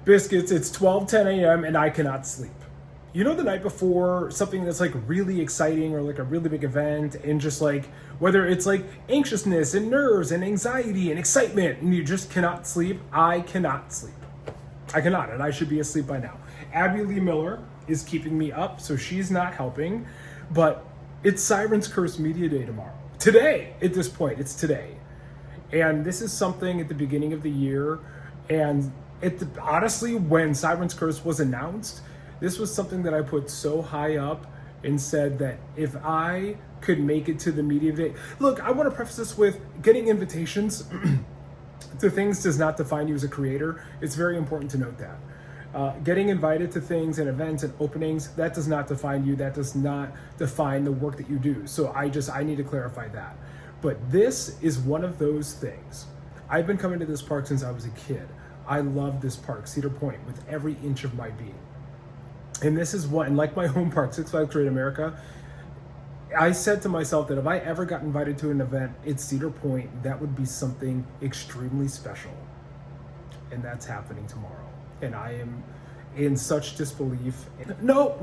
Biscuits, it's 12:10 a.m. and I cannot sleep. You know, the night before something that's like really exciting or like a really big event, and just like whether it's like anxiousness and nerves and anxiety and excitement, and you just cannot sleep. I cannot sleep. I cannot, and I should be asleep by now. Abby Lee Miller is keeping me up, so she's not helping. But it's Siren's Curse Media Day tomorrow. Today, at this point, it's today. And this is something at the beginning of the year, and honestly, when Siren's Curse was announced, this was something that I put so high up and said that if I could make it to the media day. Look, I want to preface this with getting invitations to things does not define you as a creator. It's very important to note that. Getting invited to things and events and openings, that does not define you. That does not define the work that you do. So I need to clarify that. But this is one of those things. I've been coming to this park since I was a kid. I love this park, Cedar Point, with every inch of my being. And this is one, like my home park, Six Flags Great America, I said to myself that if I ever got invited to an event at Cedar Point, that would be something extremely special. And that's happening tomorrow. And I am in such disbelief. No,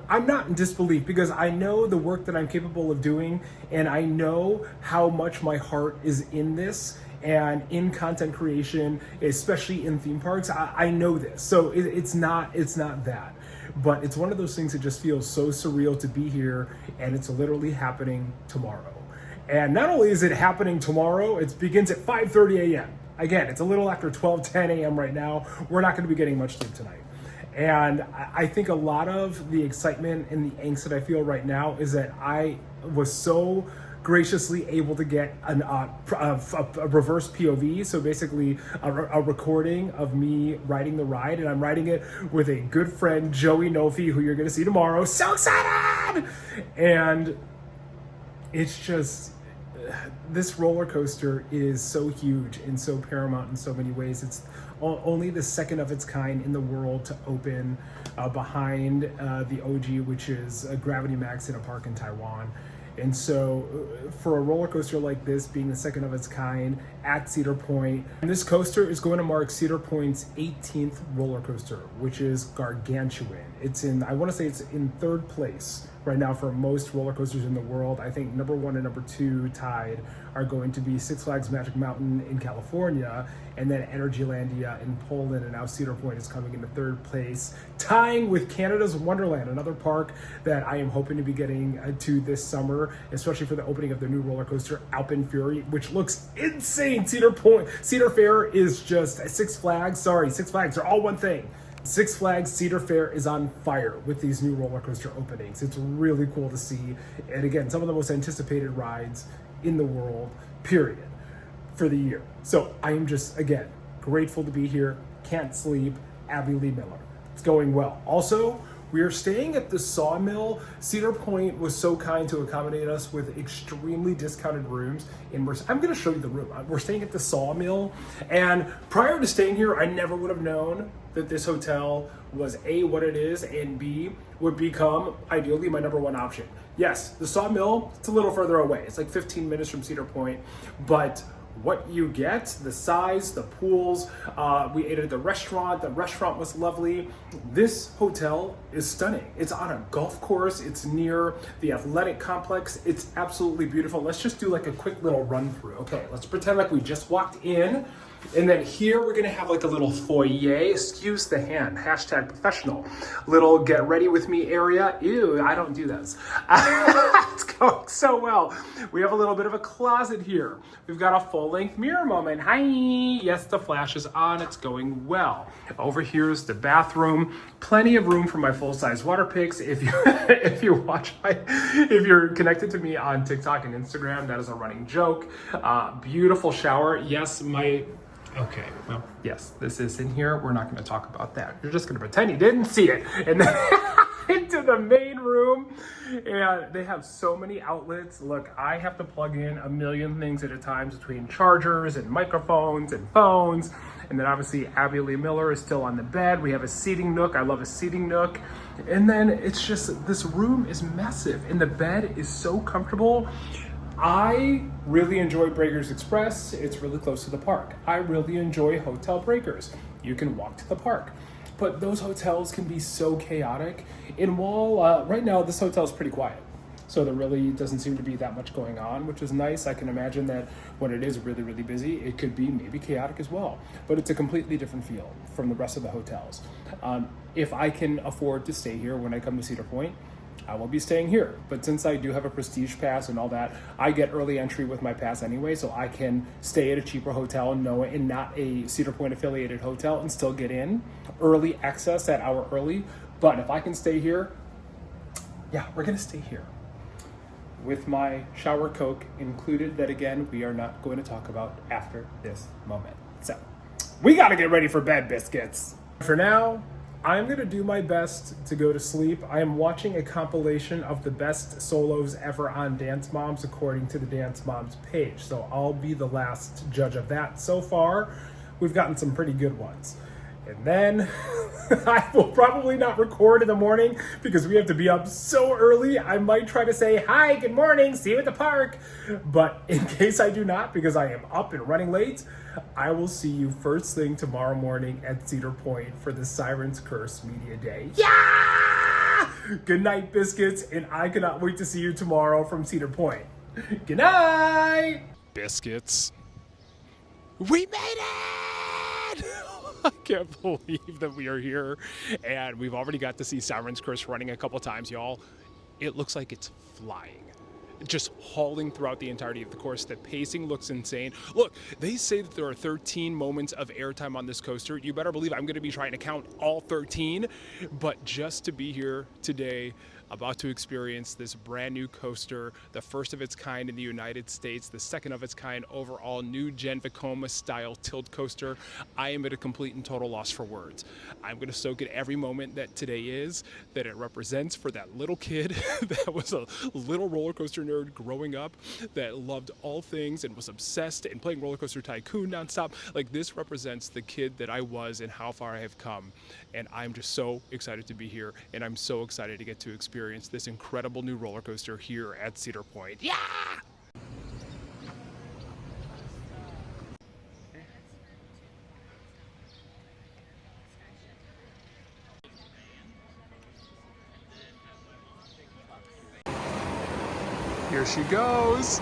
I'm not in disbelief, because I know the work that I'm capable of doing, and I know how much my heart is in this and in content creation, especially in theme parks. I know this. So it's not that. But it's one of those things that just feels so surreal to be here, and it's literally happening tomorrow. And not only is it happening tomorrow, it begins at 5:30 a.m. Again, it's a little after 12:10 a.m. right now. We're not going to be getting much sleep tonight. And I think a lot of the excitement and the angst that I feel right now is that I was so graciously able to get a reverse POV, so basically a recording of me riding the ride, and I'm riding it with a good friend, Joey Nofi, who you're going to see tomorrow. So excited! And it's just, this roller coaster is so huge and so paramount in so many ways. It's only the second of its kind in the world to open behind the OG, which is Gravity Max in a park in Taiwan. And so for a roller coaster like this, being the second of its kind at Cedar Point, and this coaster is going to mark Cedar Point's 18th roller coaster, which is gargantuan. It's in, I want to say it's in third place right now for most roller coasters in the world. I think number 1 and number 2 tied are going to be Six Flags Magic Mountain in California, and then Energylandia in Poland, and now Cedar Point is coming into third place, tying with Canada's Wonderland, another park that I am hoping to be getting to this summer, especially for the opening of the new roller coaster, Alpine Fury, which looks insane. Cedar Fair is just Six Flags, they're all one thing. Six Flags Cedar Fair is on fire with these new roller coaster openings. It's really cool to see. And again, some of the most anticipated rides in the world, period, for the year. So I am just, again, grateful to be here. Can't sleep. Abby Lee Miller. It's going well. Also, we are staying at the Sawmill. Cedar Point was so kind to accommodate us with extremely discounted rooms. And I'm going to show you the room. We're staying at the Sawmill. And prior to staying here, I never would have known that this hotel was A, what it is, and B, would become ideally my number 1 option. Yes, the Sawmill, it's a little further away. It's like 15 minutes from Cedar Point, but what you get, the size, the pools, we ate at the restaurant was lovely. This hotel is stunning. It's on a golf course, it's near the athletic complex, it's absolutely beautiful. Let's just do like a quick little run through. Okay, let's pretend like we just walked in, and then here we're gonna have like a little foyer, excuse the hand, hashtag professional, little get ready with me area. Ew, I don't do this. It's going so well. We have a little bit of a closet here. We've got a full-length mirror moment. Hi, yes, the flash is on, it's going well. Over here is the bathroom. Plenty of room for my full-size water pics. If you're connected to me on TikTok and Instagram, that is a running joke. Beautiful shower. Yes, okay, well, yes, this is in here. We're not going to talk about that. You're just going to pretend you didn't see it. And then into the main room, and they have so many outlets. Look, I have to plug in a million things at a time between chargers and microphones and phones. And then obviously Abby Lee Miller is still on the bed. We have a seating nook. I love a seating nook. And then it's just, this room is massive and the bed is so comfortable. I really enjoy Breakers Express. It's really close to the park. I really enjoy Hotel Breakers. you can walk to the park. But those hotels can be so chaotic. And while right now this hotel is pretty quiet, so there really doesn't seem to be that much going on, which is nice. I can imagine that when it is really, really busy, it could be maybe chaotic as well. But it's a completely different feel from the rest of the hotels. If I can afford to stay here when I come to Cedar Point, I will be staying here. But since I do have a prestige pass and all that, I get early entry with my pass anyway, so I can stay at a cheaper hotel and not a Cedar Point affiliated hotel and still get in early access that hour early. But if I can stay here, yeah, we're gonna stay here with my shower Coke included, that again, we are not going to talk about after this moment. So we gotta get ready for bed, biscuits. For now, I'm gonna do my best to go to sleep. I am watching a compilation of the best solos ever on Dance Moms according to the Dance Moms page. So I'll be the last judge of that. So far, we've gotten some pretty good ones. And then I will probably not record in the morning because we have to be up so early. I might try to say, hi, good morning, see you at the park. But in case I do not, because I am up and running late, I will see you first thing tomorrow morning at Cedar Point for the Siren's Curse Media Day. Yeah! Good night, biscuits, and I cannot wait to see you tomorrow from Cedar Point. Good night! Biscuits. We made it! I can't believe that we are here, and we've already got to see Siren's Curse running a couple times, y'all. It looks like it's flying, just hauling throughout the entirety of the course. The pacing looks insane. Look, they say that there are 13 moments of airtime on this coaster. You better believe I'm going to be trying to count all 13, but just to be here today, about to experience this brand new coaster, the first of its kind in the United States, the second of its kind overall, new gen Vekoma style tilt coaster. I am at a complete and total loss for words. I'm going to soak in every moment that today is, that it represents for that little kid that was a little roller coaster nerd growing up, that loved all things and was obsessed and playing Roller Coaster Tycoon nonstop. Like, this represents the kid that I was and how far I have come. And I'm just so excited to be here, and I'm so excited to get to experience this incredible new roller coaster here at Cedar Point. Yeah! Here she goes.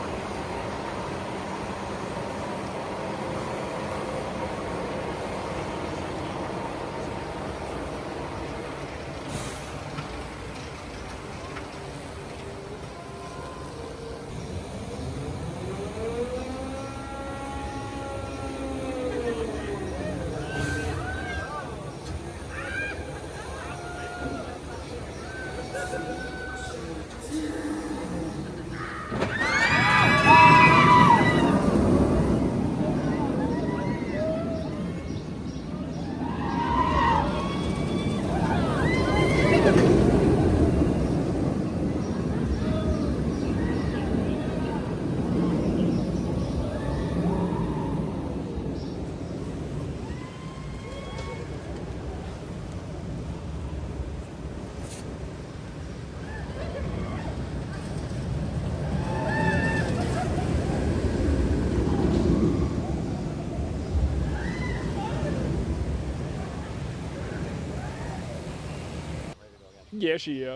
Yeah, she,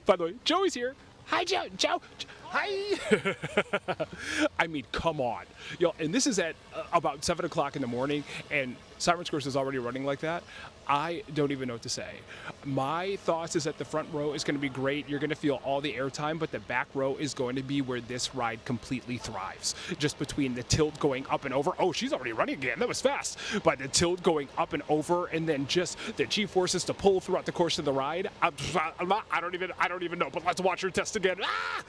by the way, Joey's here. Hi, Joe. Joe. Hi. I mean, come on. Yo, and this is at about 7 o'clock in the morning, and Siren's Curse is already running like that. I don't even know what to say. My thoughts is that the front row is going to be great. You're going to feel all the airtime, but the back row is going to be where this ride completely thrives. Just between the tilt going up and over. Oh, she's already running again. That was fast. But the tilt going up and over, and then just the G-forces to pull throughout the course of the ride. I don't even know. But let's watch her test again. Ah!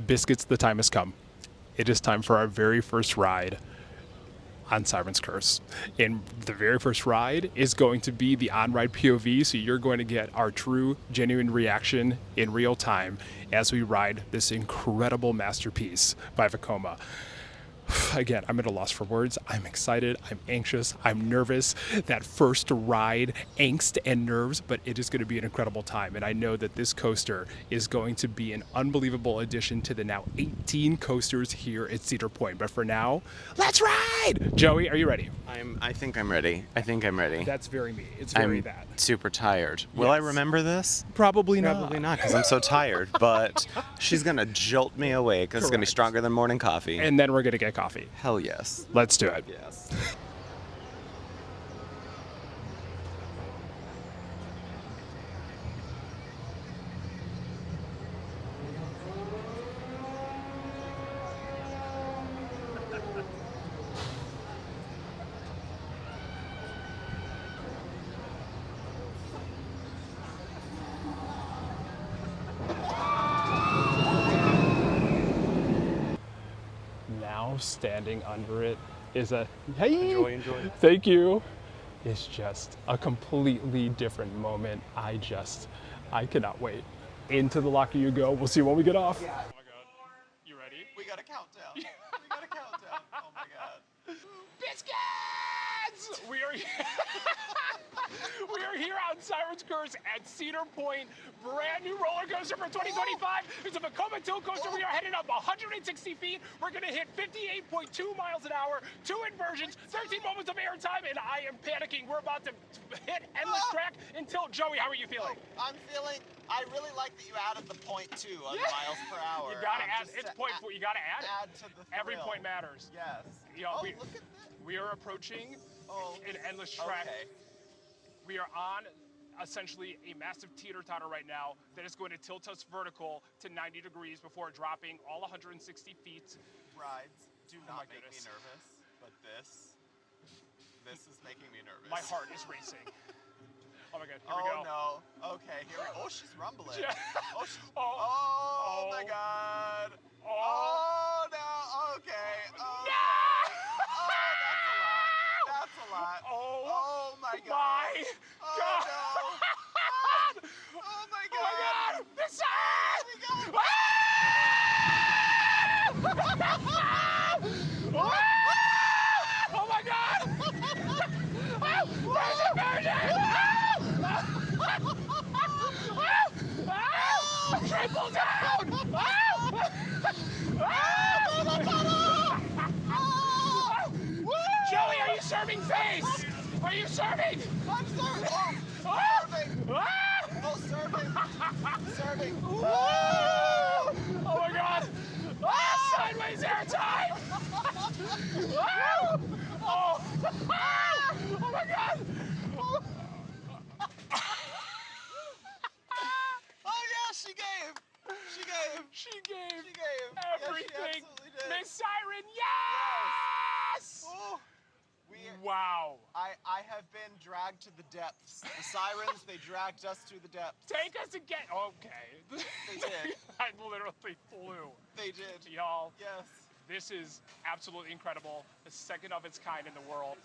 Biscuits, the time has come. It is time for our very first ride on Siren's Curse. And the very first ride is going to be the Onride POV, so you're going to get our true, genuine reaction in real time as we ride this incredible masterpiece by Vekoma. Again, I'm at a loss for words. I'm excited, I'm anxious, I'm nervous. That first ride, angst and nerves, but it is going to be an incredible time. And I know that this coaster is going to be an unbelievable addition to the now 18 coasters here at Cedar Point. But for now, let's ride! Joey, are you ready? I think I'm ready. I think I'm ready. That's very me. It's very I'm that. super tired. Will I Yes. remember this? Probably not. Probably not, because I'm so tired. But she's gonna jolt me awake. It's gonna be Correct. stronger than morning coffee. And then we're going to get coffee. Hell yes. Let's do it. Yes. Now standing under it is a hey, Enjoy. thank you. It's just a completely different moment. I cannot wait. Into the locker you go. We'll see when we get off. Yeah. Oh my god. You ready? We got a countdown. We got a countdown. Oh my god. Biscuits! We are we are here on Siren's Curse at Cedar Point. Brand new roller coaster for 2025. It's a Vekoma Tilt Coaster. We are heading up 160 feet. We're going to hit 58.2 miles an hour, 2 inversions, 13 moments of airtime, and I am panicking. We're about to hit endless track until Joey. How are you feeling? I really like that you added the .2 on Yeah. miles per hour. You gotta add. Just It's to point. You gotta add it. add to the Every thrill. point matters. Yes. You know, Oh, we, look at that. we are approaching Oh. an endless track. Okay. We are on essentially a massive teeter-totter right now that is going to tilt us vertical to 90 degrees before dropping all 160 feet. Rides do my not make me goodness. nervous, but this is making me nervous. My heart is racing. Oh my god, here Oh we go. no. Okay, here we Oh, she's rumbling. Yeah. Oh, she's, Oh. oh, my Oh. god. Oh. Oh no. Okay. Okay. Oh, that's a lot. Oh, Oh my god. my Oh god. no. Oh my Oh my god! god. The siren! Oh my god. Oh my god! There's a virgin! Triple down! Joey, are you serving face? Are you serving? I'm serving. Oh! Serving. Oh, serving. Serving. Oh my god! Sideways airtime! Oh my god! Oh yeah, she gave. She gave. She gave She gave. everything. Yes, she absolutely did. Miss Siren, yes! Oh, Wow. I have been dragged to the depths. The sirens, they dragged us to the depths. Take us again. Okay. They did. I literally flew. They did. Y'all, Yes. this is absolutely incredible. The second of its kind in the world.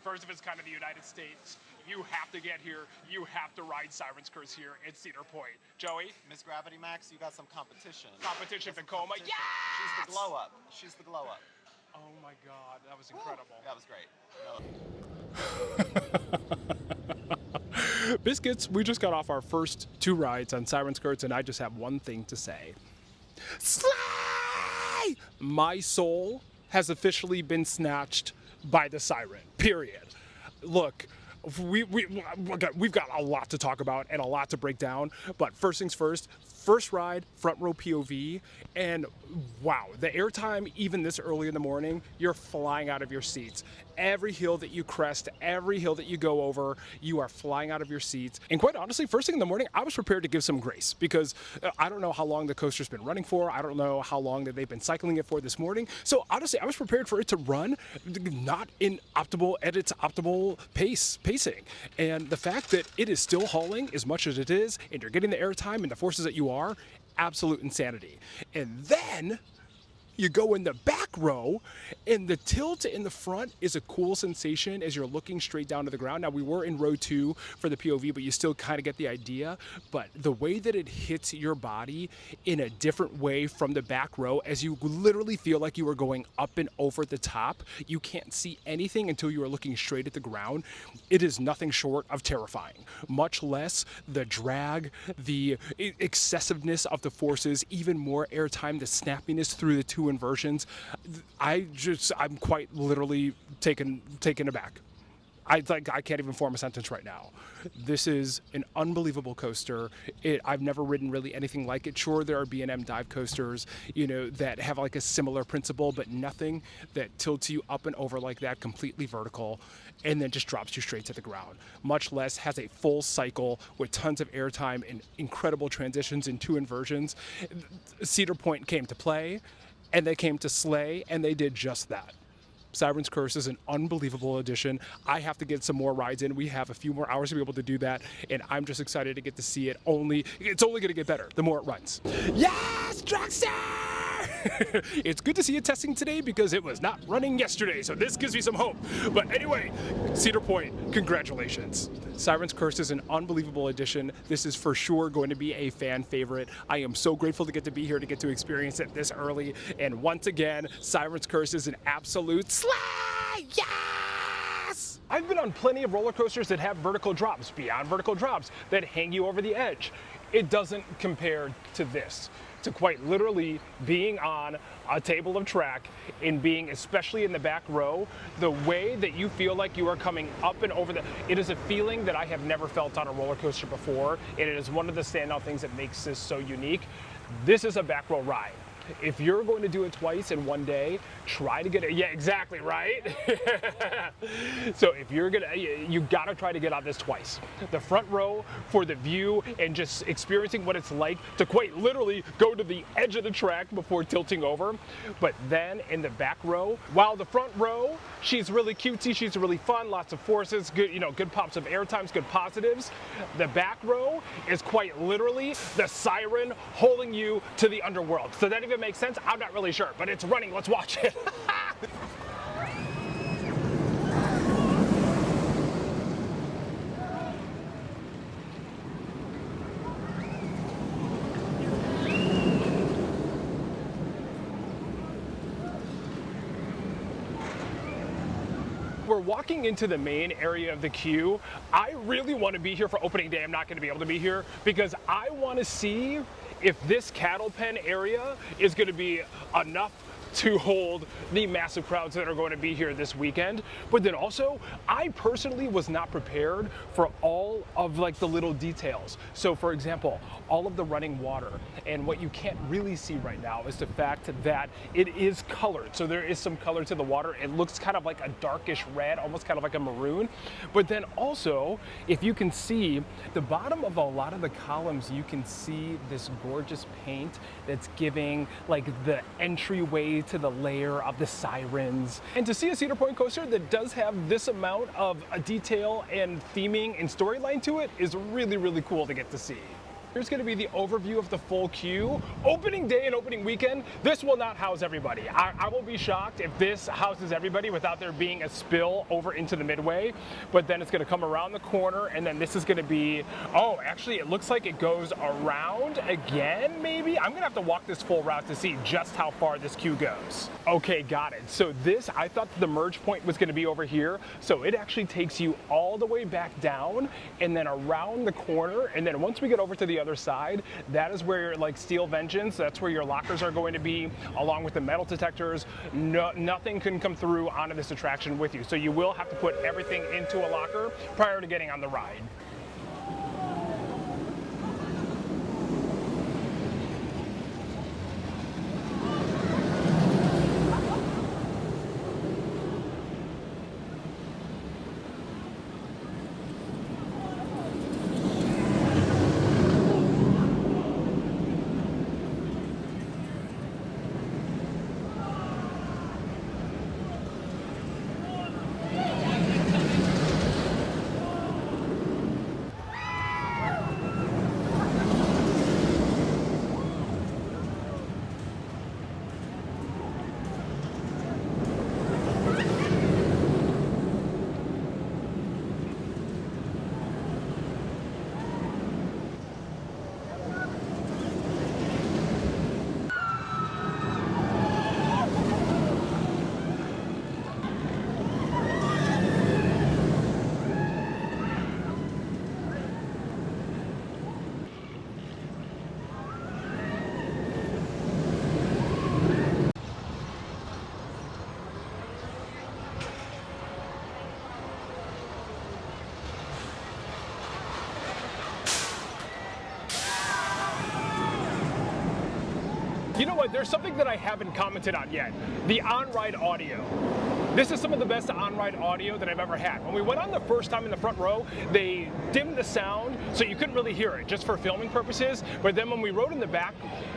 First of its kind in the United States. You have to get here. You have to ride Siren's Curse here at Cedar Point. Joey, Miss Gravity Max, you got some competition. competition Got some Vekoma. competition. Yes! She's the glow up. She's the glow up. Oh my god, that was incredible. That was great. No. Biscuits, we just got off our first 2 rides on Siren's Curse, and I just have one thing to say. Slay! My soul has officially been snatched by the siren, period. Look, we've got a lot to talk about and a lot to break down, but first things first, first ride, front row POV, and wow, the airtime, even this early in the morning, you're flying out of your seats. Every hill that you crest, every hill that you go over, you are flying out of your seats. And quite honestly, first thing in the morning, I was prepared to give some grace because I don't know how long the coaster's been running for. I don't know how long that they've been cycling it for this morning. So honestly, I was prepared for it to run not in at its optimal pacing. And the fact that it is still hauling as much as it is, and you're getting the airtime and the forces that you are, absolute insanity. And then you go in the back row, and the tilt in the front is a cool sensation as you're looking straight down to the ground. Now, we were in row 2 for the POV, but you still kind of get the idea. But the way that it hits your body in a different way from the back row, as you literally feel like you are going up and over the top, you can't see anything until you are looking straight at the ground. It is nothing short of terrifying, much less the drag, the excessiveness of the forces, even more airtime, the snappiness through the two inversions. I'm quite literally taken aback. I can't even form a sentence right now. This is an unbelievable coaster. I've never ridden really anything like it. Sure, there are B&M dive coasters, that have like a similar principle, but nothing that tilts you up and over like that, completely vertical, and then just drops you straight to the ground. Much less has a full cycle with tons of airtime and incredible transitions and two inversions. Cedar Point came to play, and they came to slay, and they did just that. Siren's Curse is an unbelievable addition. I have to get some more rides in. We have a few more hours to be able to do that, and I'm just excited to get to see it. It's only going to get better the more it runs. Yes, Dragster! It's good to see it testing today because it was not running yesterday, so this gives me some hope. But anyway, Cedar Point, congratulations. Siren's Curse is an unbelievable addition. This is for sure going to be a fan favorite. I am so grateful to get to be here, to get to experience it this early. And once again, Siren's Curse is an absolute slay! Yes! I've been on plenty of roller coasters that have vertical drops, beyond vertical drops, that hang you over the edge. It doesn't compare to this. To quite literally being on a table of track and being, especially in the back row, the way that you feel like you are coming up and over it is a feeling that I have never felt on a roller coaster before, and it is one of the standout things that makes this so unique. This is a back row ride. If you're going to do it twice in one day, try to get it. Yeah, exactly, right? So if you're you gotta try to get on this twice. The front row for the view and just experiencing what it's like to quite literally go to the edge of the track before tilting over. But then in the back row, while the front row, she's really cutesy, she's really fun, lots of forces, good, good pops of air times, good positives. The back row is quite literally the siren holding you to the underworld. So that even makes sense? I'm not really sure, but it's running. Let's watch it. We're walking into the main area of the queue. I really want to be here for opening day. I'm not going to be able to be here because I want to see if this cattle pen area is going to be enough to hold the massive crowds that are going to be here this weekend. But then also, I personally was not prepared for all of like the little details. So for example, all of the running water, and what you can't really see right now is the fact that it is colored. So there is some color to the water. It looks kind of like a darkish red, almost kind of like a maroon. But then also, if you can see the bottom of a lot of the columns, you can see this gorgeous paint that's giving like the entryway to the layer of the sirens. And to see a Cedar Point coaster that does have this amount of detail and theming and storyline to it is really, really cool to get to see. Here's going to be the overview of the full queue. Opening day and opening weekend, this will not house everybody. I will be shocked if this houses everybody without there being a spill over into the midway. But then it's going to come around the corner, and then this is going to be, oh, actually it looks like it goes around again, maybe? I'm going to have to walk this full route to see just how far this queue goes. Okay, got it. So this, I thought the merge point was going to be over here. So it actually takes you all the way back down and then around the corner. And then once we get over to the other side, that is where like Steel Vengeance, that's where your lockers are going to be, along with the metal detectors. Nothing can come through onto this attraction with you. So you will have to put everything into a locker prior to getting on the ride. But there's something that I haven't commented on yet. The Onride audio. This is some of the best Onride audio that I've ever had. When we went on the first time in the front row, they dimmed the sound so you couldn't really hear it, just for filming purposes. But then when we rode in the back,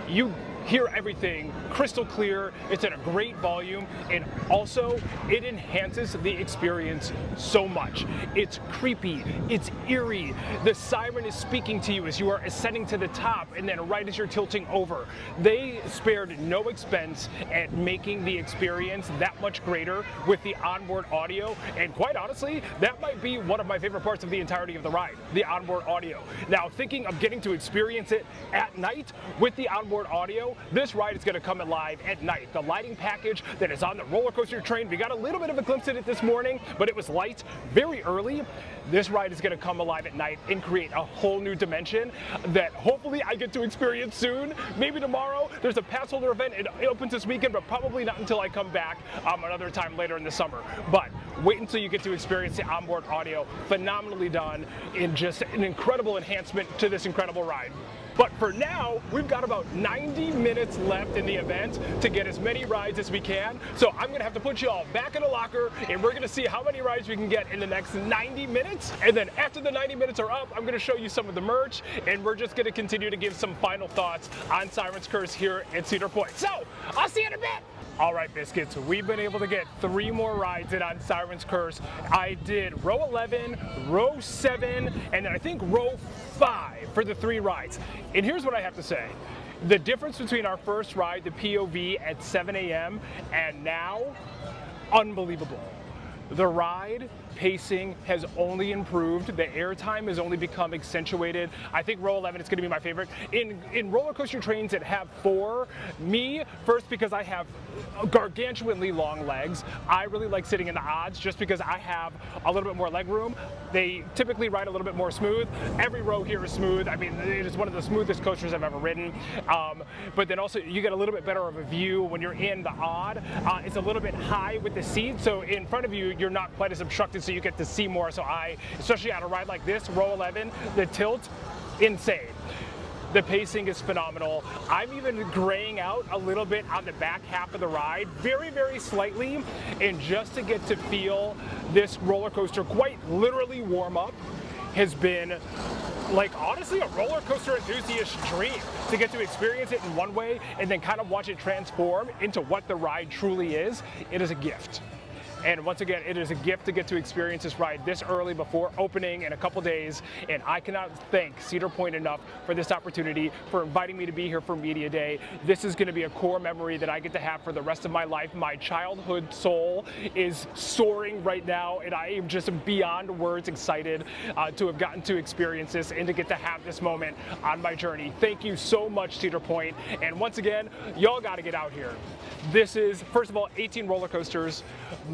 you hear everything crystal clear. It's at a great volume, and also it enhances the experience so much. It's creepy, it's eerie. The siren is speaking to you as you are ascending to the top, and then right as you're tilting over. They spared no expense at making the experience that much greater with the onboard audio, and quite honestly, that might be one of my favorite parts of the entirety of the ride, the onboard audio. Now, thinking of getting to experience it at night with the onboard audio, this ride is going to come alive at night. The lighting package that is on the roller coaster train, we got a little bit of a glimpse at it this morning, but it was light very early. This ride is going to come alive at night and create a whole new dimension that hopefully I get to experience soon. Maybe tomorrow. There's a pass holder event. It opens this weekend, but probably not until I come back another time later in the summer. But wait until you get to experience the onboard audio. Phenomenally done, and just an incredible enhancement to this incredible ride. But for now, we've got about 90 minutes left in the event to get as many rides as we can. So I'm gonna have to put you all back in a locker, and we're gonna see how many rides we can get in the next 90 minutes. And then after the 90 minutes are up, I'm gonna show you some of the merch, and we're just gonna continue to give some final thoughts on Siren's Curse here at Cedar Point. So I'll see you in a bit. All right, Biscuits, we've been able to get 3 more rides in on Siren's Curse. I did row 11, row 7, and then I think row 5 for the 3 rides. And here's what I have to say. The difference between our first ride, the POV at 7 a.m. and now, unbelievable. The ride pacing has only improved. The airtime has only become accentuated. I think row 11 is going to be my favorite. In roller coaster trains that have 4, me, first because I have gargantuanly long legs. I really like sitting in the odds just because I have a little bit more leg room. They typically ride a little bit more smooth. Every row here is smooth. I mean, it is one of the smoothest coasters I've ever ridden. But then also you get a little bit better of a view when you're in the odd. It's a little bit high with the seat, so in front of you, you're not quite as obstructed, so you get to see more. So especially on a ride like this, row 11, the tilt, insane. The pacing is phenomenal. I'm even graying out a little bit on the back half of the ride, very, very slightly, and just to get to feel this roller coaster quite literally warm up has been, like, honestly, a roller coaster enthusiast's dream, to get to experience it in one way and then kind of watch it transform into what the ride truly is. It is a gift. And once again, it is a gift to get to experience this ride this early before opening in a couple days. And I cannot thank Cedar Point enough for this opportunity, for inviting me to be here for Media Day. This is going to be a core memory that I get to have for the rest of my life. My childhood soul is soaring right now, and I am just beyond words excited to have gotten to experience this and to get to have this moment on my journey. Thank you so much, Cedar Point. And once again, y'all got to get out here. This is, first of all, 18 roller coasters,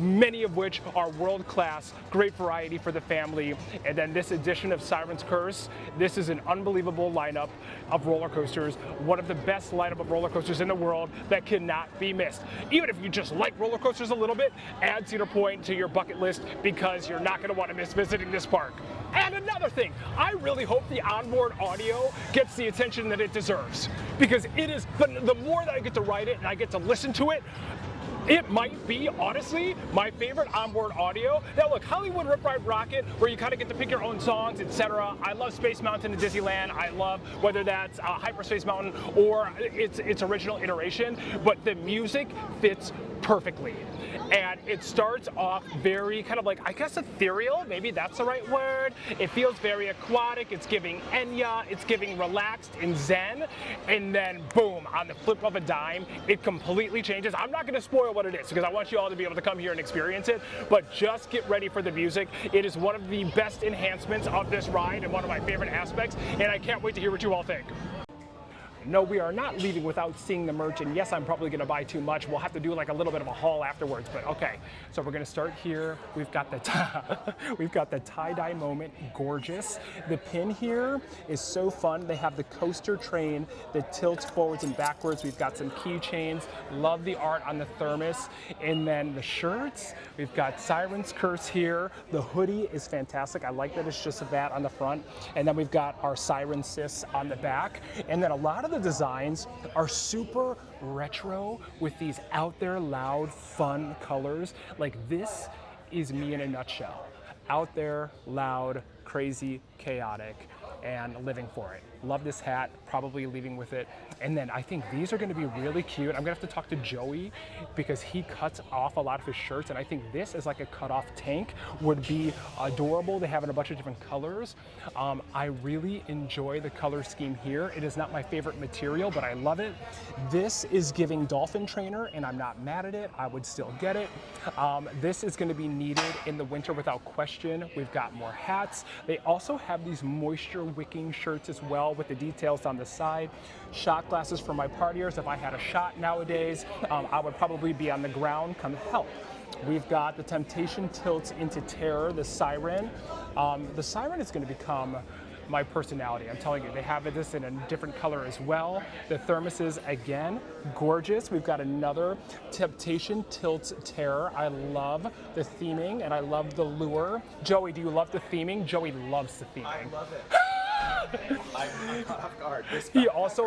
many of which are world-class, great variety for the family. And then this edition of Siren's Curse, this is an unbelievable lineup of roller coasters, one of the best lineup of roller coasters in the world that cannot be missed. Even if you just like roller coasters a little bit, add Cedar Point to your bucket list, because you're not going to want to miss visiting this park. And another thing, I really hope the onboard audio gets the attention that it deserves, because it is, the more that I get to ride it and I get to listen to it, it might be, honestly, my favorite onboard audio. Now look, Hollywood Rip Ride Rocket, where you kind of get to pick your own songs, etc. I love Space Mountain and Disneyland. I love whether that's Hyperspace Mountain or its original iteration, but the music fits perfectly. And it starts off very kind of like, I guess, ethereal, maybe that's the right word. It feels very aquatic, it's giving Enya, it's giving relaxed and zen, and then boom, on the flip of a dime, it completely changes. I'm not gonna spoil what it is, because I want you all to be able to come here and experience it, but just get ready for the music. It is one of the best enhancements of this ride and one of my favorite aspects, and I can't wait to hear what you all think. No, we are not leaving without seeing the merch, and yes, I'm probably gonna buy too much. We'll have to do like a little bit of a haul afterwards, but okay. So we're gonna start here. We've got the tie-dye moment, gorgeous. The pin here is so fun. They have the coaster train that tilts forwards and backwards. We've got some keychains. Love the art on the thermos. And then the shirts, we've got Siren's Curse here. The hoodie is fantastic. I like that it's just a bat on the front. And then we've got our Siren Sis on the back. And then a lot of the designs are super retro with these out there loud, fun colors. Like this is me in a nutshell. Out there, loud, crazy, chaotic, and living for it. Love this hat, probably leaving with it. And then I think these are gonna be really cute. I'm gonna have to talk to Joey because he cuts off a lot of his shirts, and I think this is like a cut off tank would be adorable. They have it in a bunch of different colors. I really enjoy the color scheme here. It is not my favorite material, but I love it. This is giving dolphin trainer, and I'm not mad at it. I would still get it. This is gonna be needed in the winter without question. We've got more hats. They also have these moisture wicking shirts as well with the details on the side. Shot glasses for my partiers. If I had a shot nowadays, I would probably be on the ground come help. We've got the Temptation Tilts into Terror, the Siren. The Siren is going to become my personality. I'm telling you, they have this in a different color as well. The thermoses, again, gorgeous. We've got another Temptation Tilts Terror. I love the theming and I love the lure. Joey, do you love the theming? Joey loves the theming. I love it. I'm caught off guard. He also,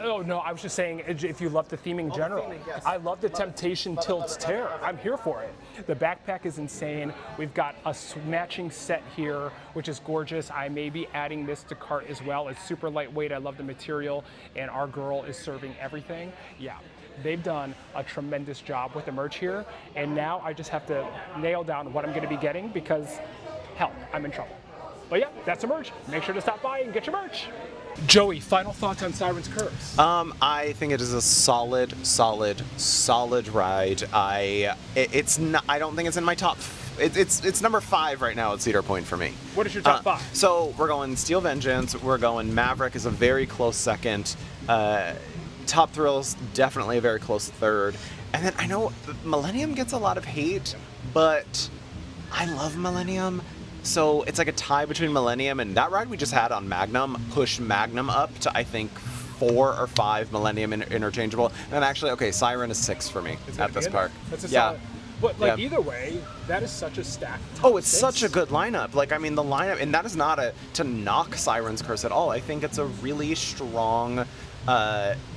oh no, I was just saying if you love the theming in general. theming, yes. I love the Temptation Tilts Terror. I'm here for it. The backpack is insane. We've got a matching set here, which is gorgeous. I may be adding this to cart as well. It's super lightweight. I love the material, and our girl is serving everything. Yeah. They've done a tremendous job with the merch here, and now I just have to nail down what I'm going to be getting because, hell, I'm in trouble. But yeah, that's the merch. Make sure to stop by and get your merch. Joey, final thoughts on Siren's Curse? I think it is a solid ride. It's not. I don't think it's in my top. It's number 5 right now at Cedar Point for me. What is your top 5? So we're going Steel Vengeance. We're going Maverick is a very close second. Top Thrills definitely a very close third. And then I know Millennium gets a lot of hate, but I love Millennium. So it's like a tie between Millennium and that ride we just had on Magnum pushed Magnum up to I think 4 or 5 Millennium interchangeable. And actually, okay, Siren is 6 for me at this park. That's a yeah. solid. But like either way, that is such a stacked top Oh, it's 6. such a good lineup. Like I mean, the lineup, and that is not to knock Siren's Curse at all. I think it's a really strong.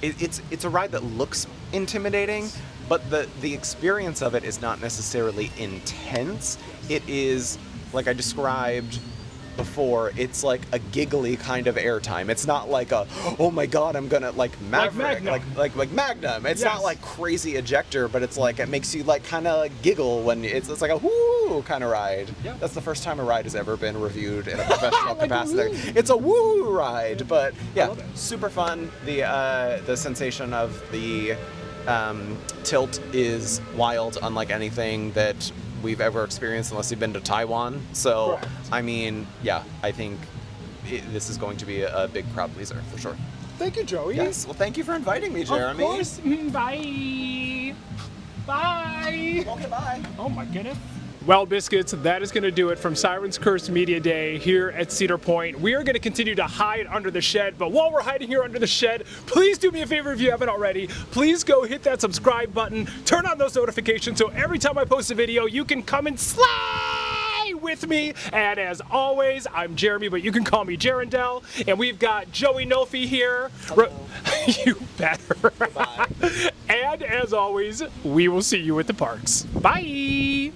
It's a ride that looks intimidating, but the experience of it is not necessarily intense. It is. Like I described before, it's like a giggly kind of airtime. It's not like a, oh my god, I'm gonna like Maverick, like Magnum. It's not like crazy ejector, but it's like it makes you like kind of like giggle when it's like a woo kind of ride. Yeah. That's the first time a ride has ever been reviewed in a professional capacity. It's a woo ride, but yeah, super fun. The sensation of the tilt is wild, unlike anything that we've ever experienced unless you've been to Taiwan. So, correct. I mean, yeah, I think this is going to be a big crowd pleaser for sure. Thank you, Joey. Yes, well, thank you for inviting me, Jeremy. Of course. Bye. Bye. Okay, bye. Oh my goodness. Well, Biscuits, that is going to do it from Siren's Curse Media Day here at Cedar Point. We are going to continue to hide under the shed, but while we're hiding here under the shed, please do me a favor if you haven't already. Please go hit that subscribe button, turn on those notifications so every time I post a video, you can come and slay with me. And as always, I'm Jeremy, but you can call me Jerendell. And we've got Joey Nolfi here. You better. Bye. And as always, we will see you at the parks. Bye.